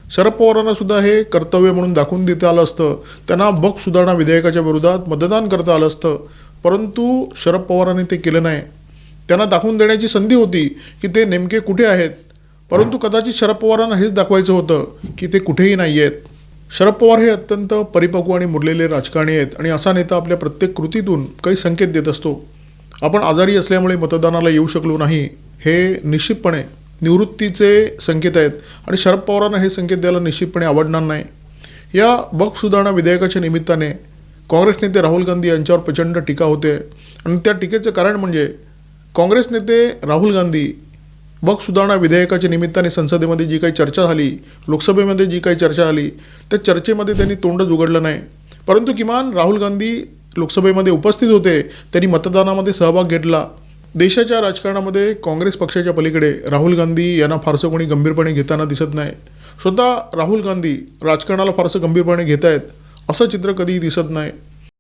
शरद पवारांना सुद्धा हे कर्तव्य म्हणून दाखवून देता आलं असतं. त्यांना बक सुधारणा विधेयकाच्या विरोधात मतदान करता आलं असतं, परंतु शरद पवारांनी ते केलं नाही. त्यांना दाखवून देण्याची संधी होती की ते नेमके कुठे आहेत, परंतु कदाचित शरद पवारांना हेच दाखवायचं होतं की ते कुठेही नाही आहेत. शरद पवार हे अत्यंत परिपक्व आणि मुरलेले राजकारणी आहेत आणि असा नेता आपल्या प्रत्येक कृतीतून काही संकेत देत असतो. आपण आजारी असल्यामुळे मतदानाला येऊ शकलो नाही हे निश्चितपणे निवृत्तीचे संकेत आहेत आणि शरद पवारांना हे संकेत द्यायला निश्चितपणे आवडणार नाही. या बक सुधारणा विधेयकाच्या निमित्ताने काँग्रेस नेते राहुल गांधी यांच्यावर प्रचंड टीका होते आणि त्या टीकेचं कारण म्हणजे काँग्रेस नेते राहुल गांधी बक सुधारणा विधेयकाच्या निमित्ताने संसदेमध्ये जी काही चर्चा झाली, लोकसभेमध्ये जी काही चर्चा झाली, त्या चर्चेमध्ये त्यांनी तोंडच उघडलं नाही. परंतु किमान राहुल गांधी लोकसभेमध्ये उपस्थित होते, त्यांनी मतदानामध्ये सहभाग घेतला. देशाच्या राजकारणामध्ये काँग्रेस पक्षाच्या पलीकडे राहुल गांधी यांना फारसं कोणी गंभीरपणे घेताना दिसत नाही. स्वतः राहुल गांधी राजकारणाला फारसं गंभीरपणे घेत आहेत असं चित्र कधीही दिसत नाही.